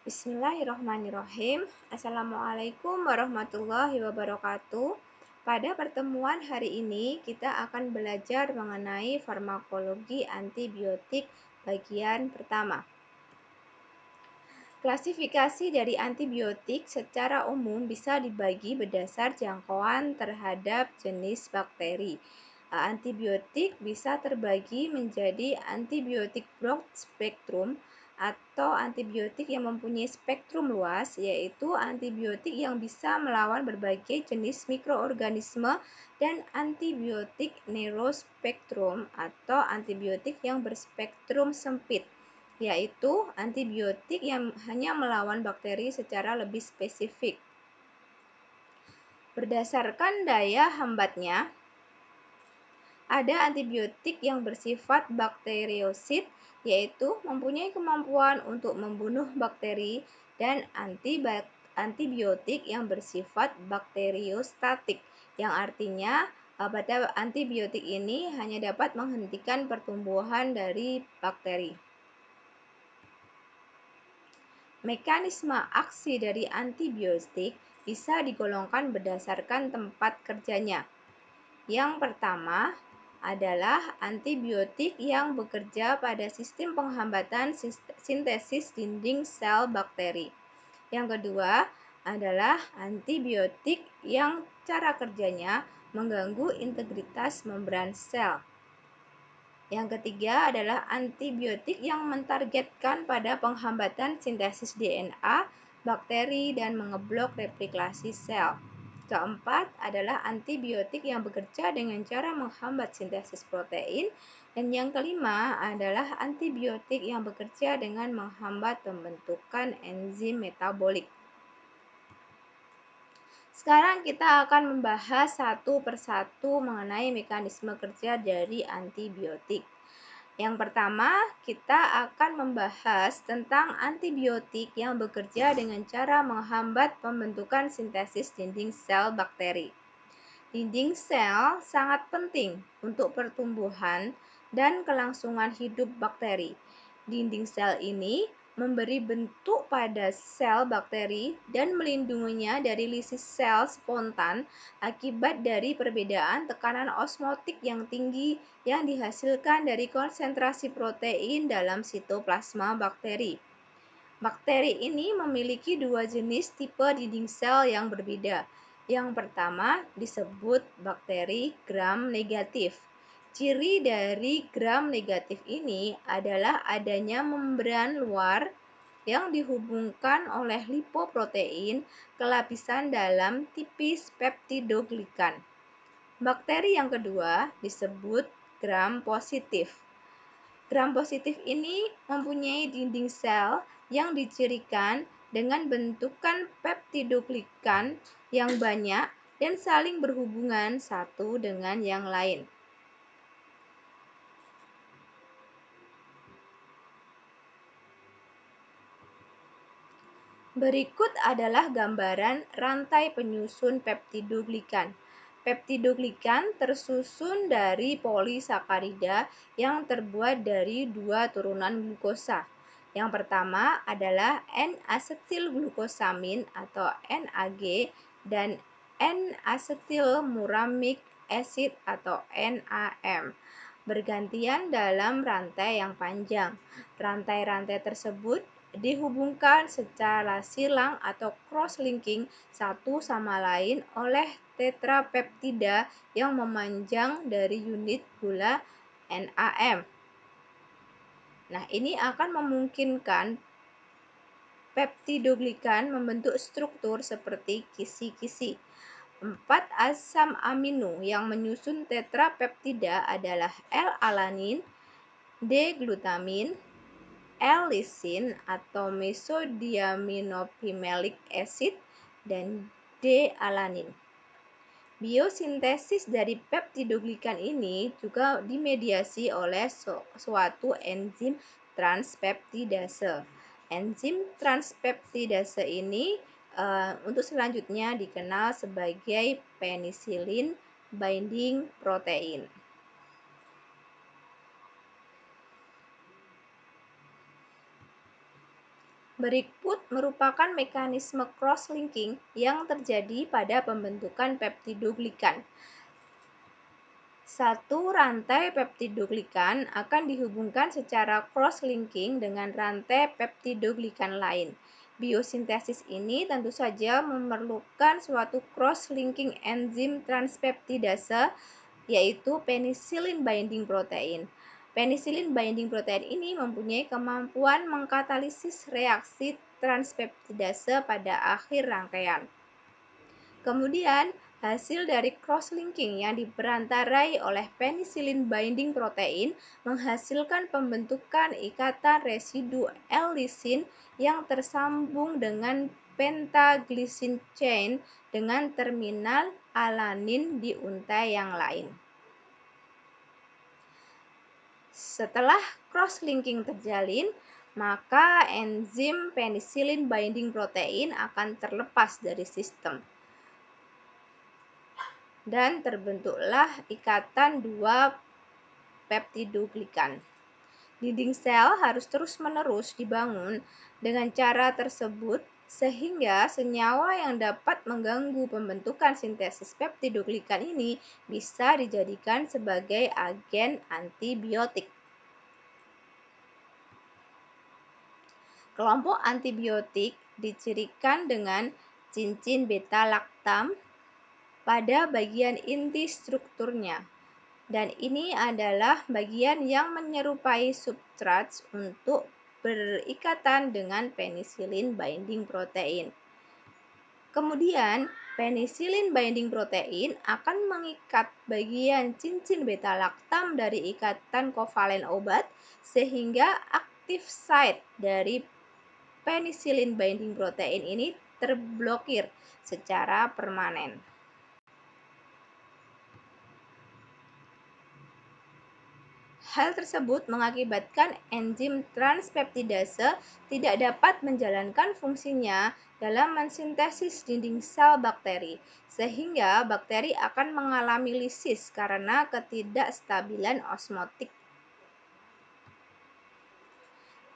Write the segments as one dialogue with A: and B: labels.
A: Bismillahirrahmanirrahim. Assalamualaikum warahmatullahi wabarakatuh. Pada pertemuan hari ini, kita akan belajar mengenai farmakologi antibiotik bagian pertama. Klasifikasi dari antibiotik secara umum bisa dibagi berdasar jangkauan terhadap jenis bakteri. Antibiotik bisa terbagi menjadi antibiotik broad spectrum atau antibiotik yang mempunyai spektrum luas, yaitu antibiotik yang bisa melawan berbagai jenis mikroorganisme, dan antibiotik narrow spectrum atau antibiotik yang berspektrum sempit, yaitu antibiotik yang hanya melawan bakteri secara lebih spesifik. Berdasarkan daya hambatnya, ada antibiotik yang bersifat bakteriosid, yaitu mempunyai kemampuan untuk membunuh bakteri, dan antibiotik yang bersifat bakteriostatik, yang artinya pada antibiotik ini hanya dapat menghentikan pertumbuhan dari bakteri. Mekanisme aksi dari antibiotik bisa digolongkan berdasarkan tempat kerjanya. Yang pertama adalah antibiotik yang bekerja pada sistem penghambatan sintesis dinding sel bakteri. Yang kedua adalah antibiotik yang cara kerjanya mengganggu integritas membran sel. Yang ketiga adalah antibiotik yang mentargetkan pada penghambatan sintesis DNA bakteri dan mengeblok replikasi sel. Keempat adalah antibiotik yang bekerja dengan cara menghambat sintesis protein. Dan yang kelima adalah antibiotik yang bekerja dengan menghambat pembentukan enzim metabolik. Sekarang kita akan membahas satu persatu mengenai mekanisme kerja dari antibiotik. Yang pertama, kita akan membahas tentang antibiotik yang bekerja dengan cara menghambat pembentukan sintesis dinding sel bakteri. Dinding sel sangat penting untuk pertumbuhan dan kelangsungan hidup bakteri. Dinding sel ini memberi bentuk pada sel bakteri dan melindunginya dari lisis sel spontan akibat dari perbedaan tekanan osmotik yang tinggi yang dihasilkan dari konsentrasi protein dalam sitoplasma bakteri. Bakteri ini memiliki dua jenis tipe dinding sel yang berbeda. Yang pertama disebut bakteri gram negatif. Ciri dari gram negatif ini adalah adanya membran luar yang dihubungkan oleh lipoprotein ke lapisan dalam tipis peptidoglikan. Bakteri yang kedua disebut gram positif. Gram positif ini mempunyai dinding sel yang dicirikan dengan bentukan peptidoglikan yang banyak dan saling berhubungan satu dengan yang lain. Berikut adalah gambaran rantai penyusun peptidoglikan. Peptidoglikan tersusun dari polisakarida yang terbuat dari dua turunan glukosa. Yang pertama adalah N-asetilglukosamin atau NAG dan N-asetilmuramic acid atau NAM, bergantian dalam rantai yang panjang. Rantai-rantai tersebut dihubungkan secara silang atau cross-linking satu sama lain oleh tetrapeptida yang memanjang dari unit gula NAM. Nah, ini akan memungkinkan peptidoglikan membentuk struktur seperti kisi-kisi. 4 asam amino yang menyusun tetrapeptida adalah L-alanin, D-glutamin, L-lisin atau mesodiaminopimelic acid, dan D-alanin. Biosintesis dari peptidoglikan ini juga dimediasi oleh suatu enzim transpeptidase. Enzim transpeptidase ini untuk selanjutnya dikenal sebagai penicillin binding protein. Berikut merupakan mekanisme cross-linking yang terjadi pada pembentukan peptidoglikan. Satu rantai peptidoglikan akan dihubungkan secara cross-linking dengan rantai peptidoglikan lain. Biosintesis ini tentu saja memerlukan suatu cross-linking enzim transpeptidase, yaitu penicillin binding protein. Penicillin binding protein ini mempunyai kemampuan mengkatalisis reaksi transpeptidase pada akhir rangkaian. Kemudian, hasil dari cross-linking yang diperantarai oleh penicillin binding protein menghasilkan pembentukan ikatan residu L-lisin yang tersambung dengan pentaglisin chain dengan terminal alanin di untai yang lain. Setelah cross-linking terjalin, maka enzim penicillin binding protein akan terlepas dari sistem dan terbentuklah ikatan dua peptidoglikan. Dinding sel harus terus-menerus dibangun dengan cara tersebut sehingga senyawa yang dapat mengganggu pembentukan sintesis peptidoglikan ini bisa dijadikan sebagai agen antibiotik. Kelompok antibiotik dicirikan dengan cincin beta-laktam pada bagian inti strukturnya, dan ini adalah bagian yang menyerupai substrat untuk berikatan dengan penicillin binding protein. Kemudian, penicillin binding protein akan mengikat bagian cincin beta-laktam dari ikatan kovalen obat sehingga active site dari penicillin binding protein ini terblokir secara permanen. Hal tersebut mengakibatkan enzim transpeptidase tidak dapat menjalankan fungsinya dalam mensintesis dinding sel bakteri, sehingga bakteri akan mengalami lisis karena ketidakstabilan osmotik.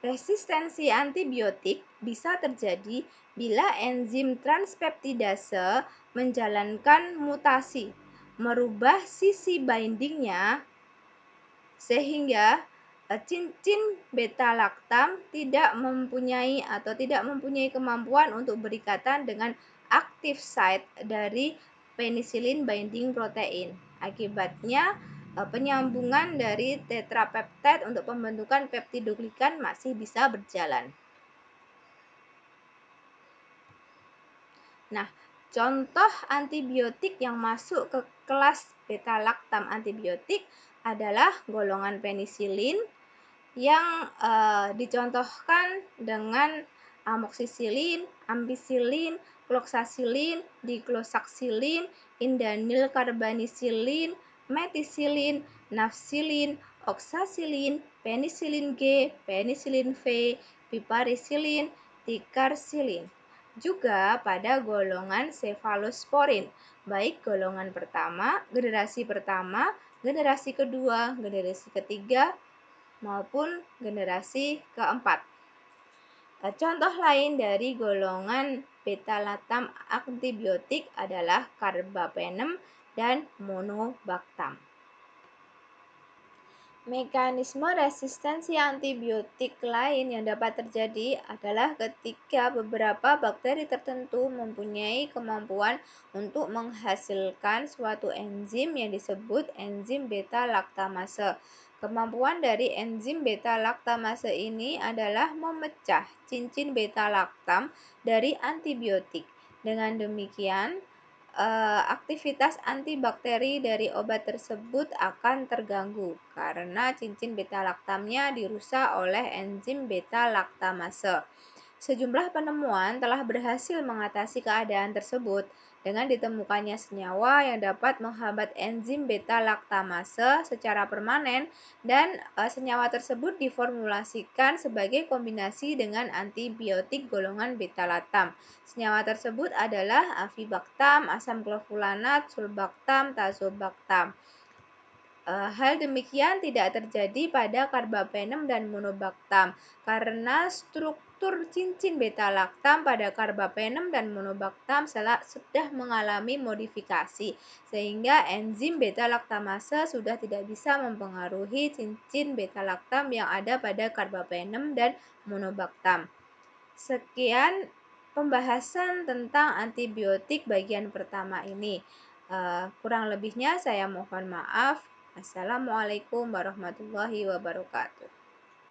A: Resistensi antibiotik bisa terjadi bila enzim transpeptidase menjalankan mutasi, merubah sisi bindingnya sehingga cincin beta-laktam tidak mempunyai kemampuan untuk berikatan dengan active site dari penicillin binding protein. Akibatnya, penyambungan dari tetrapeptide untuk pembentukan peptidoglikan masih bisa berjalan. Nah, contoh antibiotik yang masuk ke kelas beta-laktam antibiotik adalah golongan penisilin yang dicontohkan dengan amoksisilin, ampicillin, kloxacillin, dicloxacillin, indanil carbamazepine, methicillin, nafcillin, oxacillin, penicillin G, penicillin V, piperacillin, ticarcillin. Juga pada golongan cephalosporin, baik golongan pertama, generasi kedua, generasi ketiga, maupun generasi keempat. Contoh lain dari golongan beta-laktam antibiotik adalah carbapenem dan monobactam. Mekanisme resistensi antibiotik lain yang dapat terjadi adalah ketika beberapa bakteri tertentu mempunyai kemampuan untuk menghasilkan suatu enzim yang disebut enzim beta-laktamase. Kemampuan dari enzim beta-laktamase ini adalah memecah cincin beta-laktam dari antibiotik. Dengan demikian, aktivitas antibakteri dari obat tersebut akan terganggu karena cincin beta-laktamnya dirusak oleh enzim beta-laktamase. Sejumlah penemuan telah berhasil mengatasi keadaan tersebut dengan ditemukannya senyawa yang dapat menghambat enzim beta-laktamase secara permanen dan senyawa tersebut diformulasikan sebagai kombinasi dengan antibiotik golongan beta-laktam. Senyawa tersebut adalah avibactam, asam klofulanat, sulbactam, tazobactam. Hal demikian tidak terjadi pada carbapenem dan monobactam karena struktur struktur cincin beta-laktam pada karbapenem dan monobaktam sudah mengalami modifikasi, sehingga enzim beta-laktamase sudah tidak bisa mempengaruhi cincin beta-laktam yang ada pada karbapenem dan monobaktam. Sekian pembahasan tentang antibiotik bagian pertama ini. Kurang lebihnya saya mohon maaf. Assalamualaikum warahmatullahi wabarakatuh.